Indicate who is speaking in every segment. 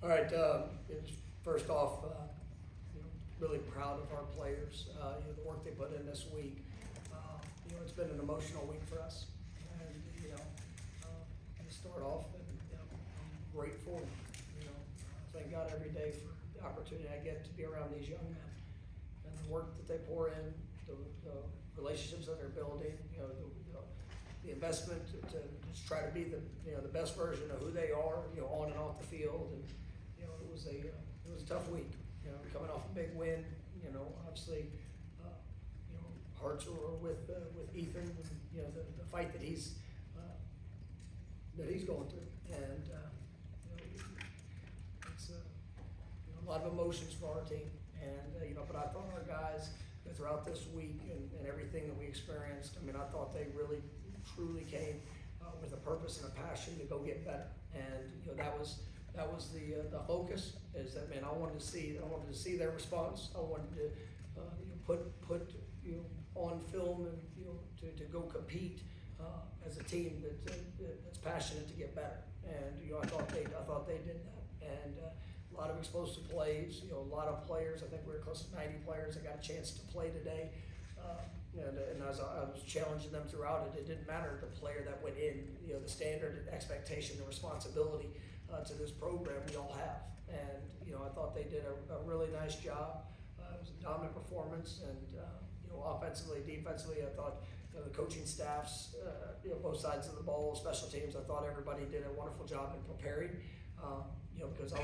Speaker 1: All right, first off, really proud of our players, the work they put in this week. It's been an emotional week for us. And, to start off, and, I'm grateful, thank God every day for the opportunity I get to be around these young men and the work that they pour in, the relationships that they're building, the investment to just try to be the best version of who they are, on and off the field. And, it was a tough week, coming off a big win, obviously, hearts were with Ethan and, the fight that he's going through. And, it's a lot of emotions for our team. And, but I thought our guys throughout this week and everything that we experienced, I thought they really, truly came with a purpose and a passion to go get better. And, that was the focus, is that, man, I wanted to see their response. I wanted to put on film and to go compete as a team that's passionate to get better. And I thought they did that. And a lot of explosive plays. A lot of players. I think we were close to 90 players that got a chance to play today. And as I was challenging them throughout it, it didn't matter the player that went in. The standard and expectation and responsibility to this program we all have. And I thought they did a really nice job. It was a dominant performance, and offensively, defensively, I thought the coaching staffs, both sides of the ball, special teams, I thought everybody did a wonderful job in preparing. Because I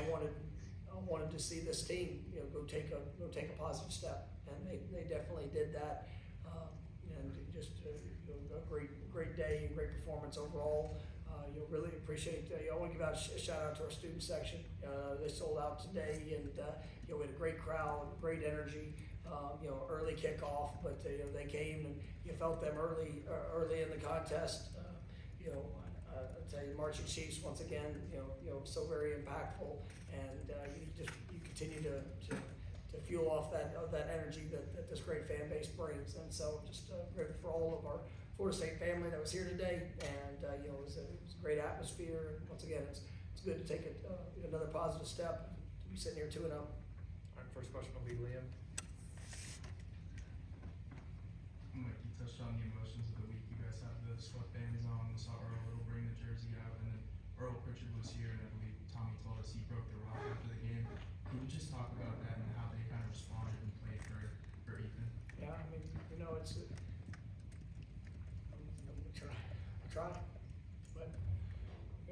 Speaker 1: wanted to see this team go take a positive step, and they definitely did that. And just a great day and great performance overall. Really appreciate. I want to give out a shout out to our student section. They sold out today, and we had a great crowd, great energy. Early kickoff, but they came, and you felt them early in the contest. I tell you, Marching Chiefs once again, so very impactful, and you continue to fuel off that energy that this great fan base brings. And so just grateful for all of our Florida State family that was here today, and it was a great atmosphere. And once again, it's good to take another positive step to be sitting here 2-0.
Speaker 2: All right, first question will be Liam.
Speaker 3: Mike, you touched on the emotions of the week. You guys have the sweatbands on. We saw Earl bring the jersey out, and then Pritchard was here, and I believe Tommy told us he broke the rock after the game. Can you just talk about that and how they kind of responded and played for Ethan?
Speaker 1: Yeah, it's I try, but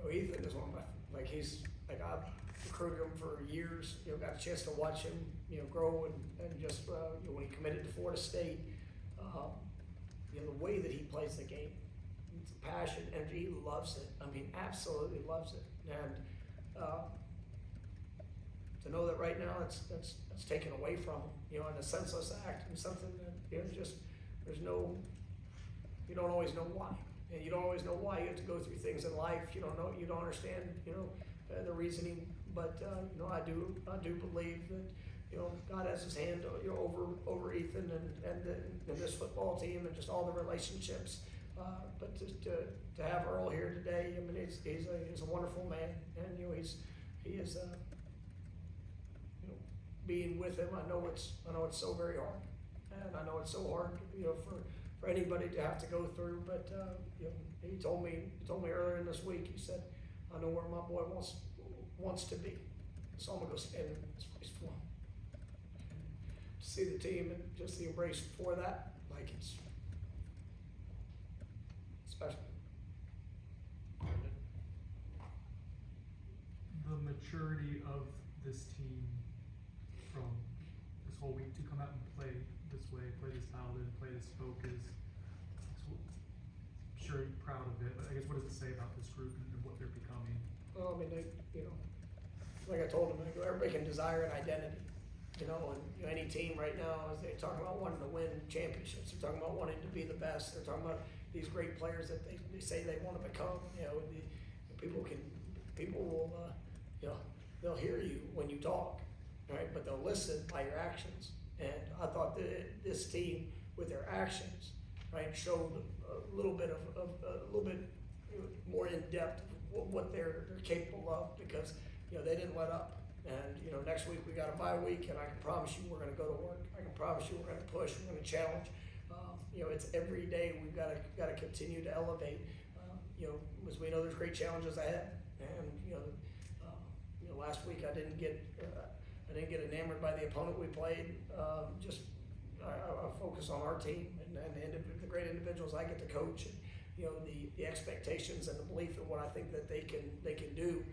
Speaker 1: Ethan is one of my, I've recruited him for years. Got a chance to watch him, grow and just when he committed to Florida State, the way that he plays the game, it's a passion, energy, he loves it. Absolutely loves it. And to know that right now it's taken away from him, in a senseless act, and something that you don't always know why. And you don't always know why you have to go through things in life. You don't understand, the reasoning. But I do believe that God has His hand over Ethan and this football team and just all the relationships. But to have Earl here today, he's a wonderful man, and he is being with him. I know it's so very hard, and I know it's so hard, for anybody to have to go through. But he told me earlier in this week. He said, "I know where my boy wants to be, so I'm gonna go stand in his place for him." To see the team and just the embrace for that, it's special.
Speaker 4: The maturity of this team from this whole week to come out and play this way, play this talented, play this focus. I'm sure you're proud of it, but I guess what does it say about this group and what they're becoming?
Speaker 1: Well, like I told him, everybody can desire an identity, and any team right now, as they talk about wanting to win championships, they're talking about wanting to be the best. They're talking about these great players that they say they want to become. People will, they'll hear you when you talk, right? But they'll listen by your actions. And I thought that this team, with their actions, right, showed a little bit more in depth of what they're capable of. Because they didn't let up. And, next week we got a bye week, and I can promise you we're gonna go to work. I can promise you we're gonna push, we're gonna challenge. It's every day we've gotta continue to elevate. As we know, there's great challenges ahead. And, last week I didn't get enamored by the opponent we played. I focus on our team and the great individuals I get to coach, and the expectations and the belief in what I think that they can do.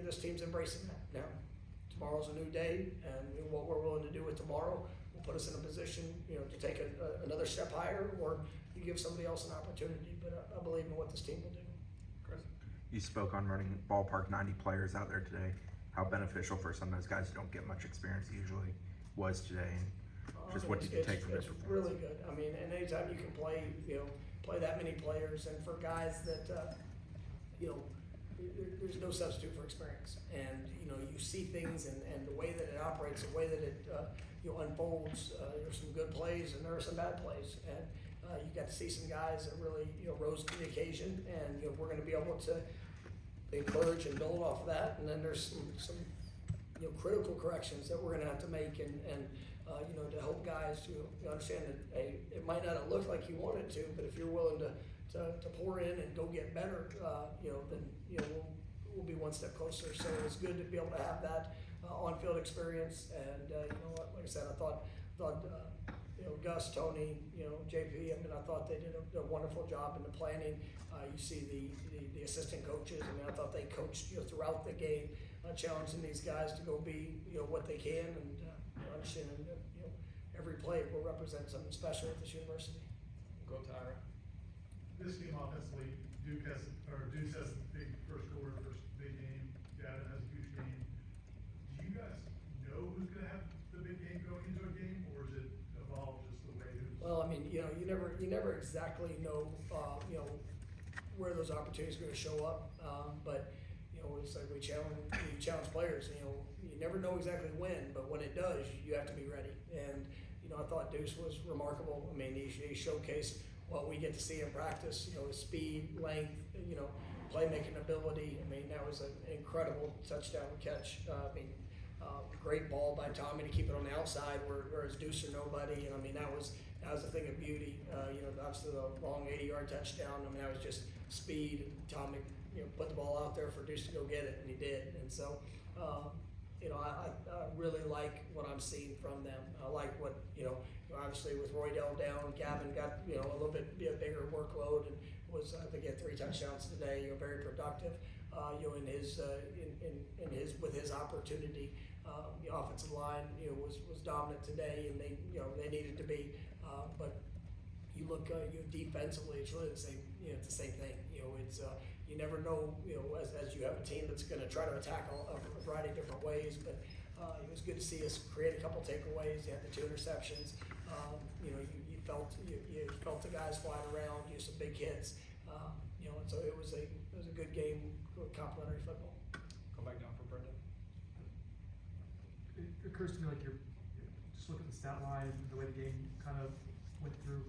Speaker 1: This team's embracing that now. Tomorrow's a new day, and what we're willing to do with tomorrow will put us in a position, to take another step higher, or you give somebody else an opportunity. But I believe in what this team will do.
Speaker 2: Chris?
Speaker 5: You spoke on running ballpark 90 players out there today. How beneficial for some of those guys who don't get much experience usually was today, and just what did you take from this
Speaker 1: It's
Speaker 5: performance?
Speaker 1: really good. I mean, and anytime you can play that many players, and for guys that, there's no substitute for experience. And, you see things and the way that it operates, the way that it, unfolds. There's some good plays and there are some bad plays. And you got to see some guys that really, rose to the occasion, and, we're going to be able to encourage and build off of that. And then there's some critical corrections that we're going to have to make, and to help guys to understand that, hey, it might not have looked like you wanted to, but if you're willing to pour in and go get better, then we'll be one step closer. So it's good to be able to have that on-field experience. And like I said, I thought Gus, Tony, JP. I mean, I thought they did a wonderful job in the planning. You see the assistant coaches. I mean, I thought they coached throughout the game, challenging these guys to go be what they can, and understanding that every play will represent something special at this university.
Speaker 2: Go Tyra.
Speaker 6: This game offensively, Deuce has the big first quarter, first big game. Gavin has a huge game. Do you guys know who's going to have the big game going into a game, or is it evolve just the way it is?
Speaker 1: Well, I mean, you never exactly know, where those opportunities are going to show up. But it's like we challenge players. You never know exactly when, but when it does, you have to be ready. And I thought Deuce was remarkable. I mean, he showcased what we get to see in practice. His speed, length, playmaking ability. I mean, that was an incredible touchdown catch. Great ball by Tommy to keep it on the outside where it's Deuce or nobody. And I mean, that was a thing of beauty. Obviously the long 80-yard touchdown. I mean, that was just speed. Tommy, put the ball out there for Deuce to go get it, and he did. And so, I really like what I'm seeing from them. I like what, obviously with Roy Dell down, Gavin got, a little bit bigger workload, and was, I think he had 3 touchdowns today, very productive, with his opportunity. The offensive line, was dominant today, and they needed to be, but you look, defensively, it's really the same, it's the same thing. It's, you never know, as you have a team that's going to try to attack a variety of different ways, but it was good to see us create a couple takeaways. You had the 2 interceptions. You felt the guys flying around. You had some big hits. And so it was a good game, complimentary football.
Speaker 2: Go back down for Brendan.
Speaker 4: It occurs to me like you're just look at the stat line, the way the game kind of went through.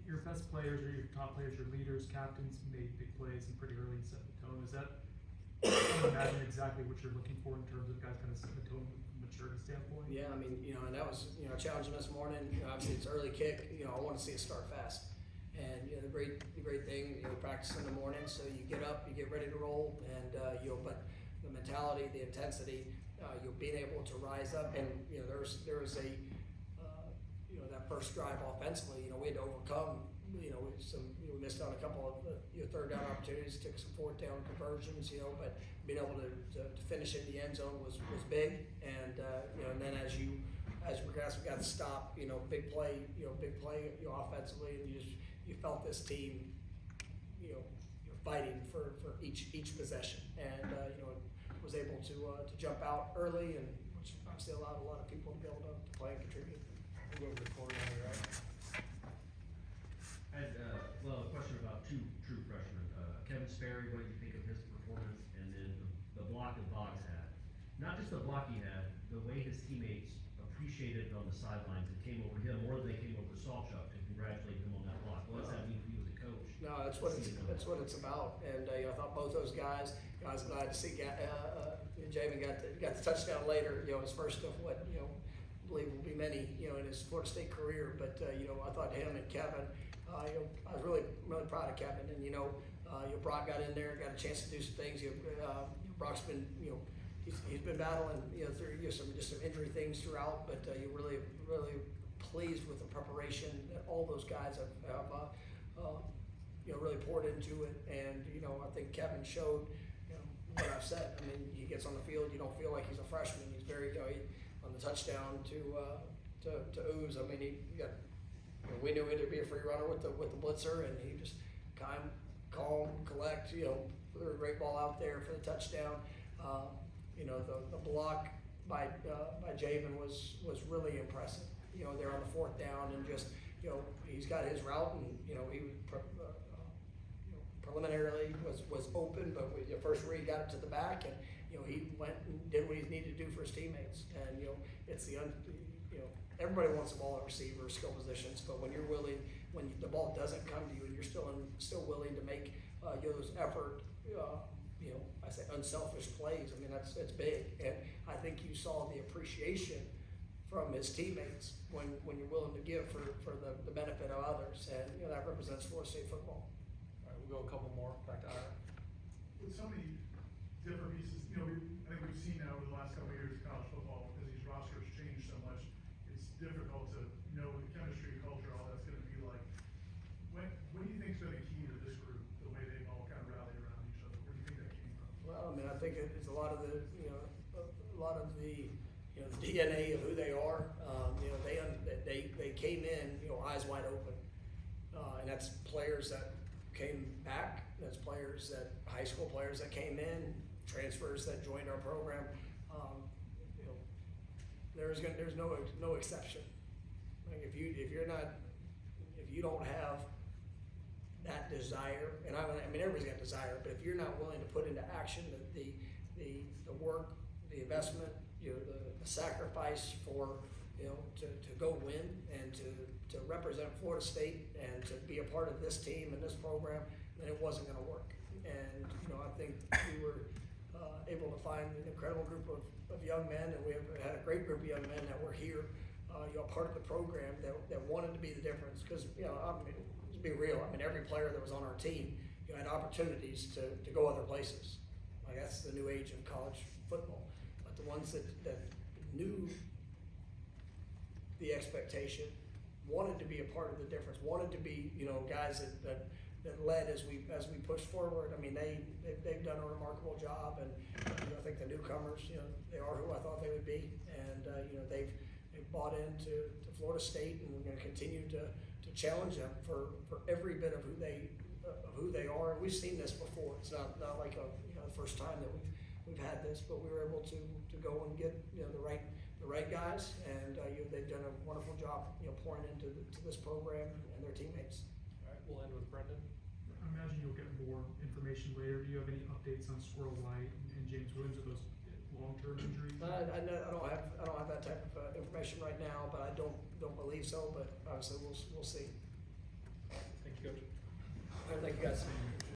Speaker 4: Your best players, or your top players, your leaders, captains made big plays and pretty early set the tone. Is that, I can imagine exactly what you're looking for in terms of guys kind of setting the tone from a maturity standpoint?
Speaker 1: Yeah, I mean, and that was, challenging this morning. Obviously it's early kick. I want to see it start fast. And the great thing, practice in the morning, so you get up, you get ready to roll, and but the mentality, the intensity, being able to rise up, and there was a that first drive offensively, we had to overcome, we missed on a couple of third down opportunities, took some fourth down conversions, but being able to finish in the end zone was big, and and then as you progress, we got to stop, big play offensively, and you felt this team, fighting for each possession, and was able to jump out early, and which obviously allowed a lot of people to be able to play and contribute.
Speaker 2: We'll go over to Corey on the right.
Speaker 7: I had, a question about 2 true freshmen. Kevin Sperry, what do you think of his performance? And then the block that Boggs had. Not just the block he had, the way his teammates appreciated it on the sidelines and came over him more than they came over Salchuk to congratulate him on that block. What does that mean for you as a coach?
Speaker 1: No, that's what it's about. And I thought both those guys, I was glad to see Jamin got the touchdown later, you know, his first of what, you know, I believe will be many, you know, in his Florida State career. But, you know, I thought him and Kevin, you know, I was really proud of Kevin. And, you know, Brock got in there, got a chance to do some things. Brock's been, you know, he's been battling, you know, through some injury things throughout. But you're really pleased with the preparation that all those guys have you know, really poured into it. And, you know, I think Kevin showed, you know, what I've said. I mean, he gets on the field, you don't feel like he's a freshman. He's very, you know, on the touchdown to Ooze. I mean, he got, you know, we knew he'd be a free runner with the blitzer, and he just calm, collect, you know, threw a great ball out there for the touchdown. You know, the block by Javen was really impressive. You know, they're on the fourth down, and just, you know, he's got his route, and, you know, he was preliminarily was open, but the first read got it to the back, and, you know, he went and did what he needed to do for his teammates. And, you know, it's you know, everybody wants the ball at receiver, skill positions, but when you're willing, when the ball doesn't come to you, and you're still willing to make you know, those effort, you know, I say unselfish plays. I mean, that's big, and I think you saw the appreciation from his teammates when you're willing to give for the benefit of others, and, you know, that represents Florida State football.
Speaker 2: All right, we'll go a couple more, back to Ira.
Speaker 6: With so many different pieces, you know, I think we've seen now over the last couple of years in college football, because these rosters change so much, it's difficult to know what the chemistry, culture, all that's gonna be like. What do you think's been the key to this group, the way they've all kind of rallied around each other? Where do you think that came from?
Speaker 1: Well, I mean, I think it's a lot of the, you know, you know, the DNA of who they are. You know, they came in, you know, eyes wide open, and that's players that came back. That's players that high school players that came in, transfers that joined our program. You know, there's no exception. Like if you don't have that desire, and I mean everybody's got desire, but if you're not willing to put into action the work, the investment, you know, the sacrifice for, you know, to go win and to represent Florida State and to be a part of this team and this program, then it wasn't going to work. And, you know, I think we were able to find an incredible group of young men, and we have had a great group of young men that were here, you know, part of the program that wanted to be the difference. Because, you know, I mean, to be real, I mean, every player that was on our team, you know, had opportunities to go other places. Like, that's the new age of college football. But the ones that knew the expectation, wanted to be a part of the difference, wanted to be, you know, guys that led as we pushed forward. I mean, they've done a remarkable job, and, you know, I think the newcomers, you know, they are who I thought they would be, and you know, they've bought into Florida State, and we're going to continue to challenge them for every bit of who they are. And we've seen this before. It's not like the first time that we've had this, but we were able to go and get, you know, the right guys, and you know, they've done a wonderful job, you know, pouring into this program and their teammates.
Speaker 2: All right, we'll end with Brendan.
Speaker 4: I imagine you'll get more information later. Do you have any updates on Squirrel White and James Williams? Are those long-term injuries?
Speaker 1: I don't have that type of information right now, but I don't believe so. But obviously we'll see.
Speaker 2: Thank you, Coach.
Speaker 1: All right, thank you guys.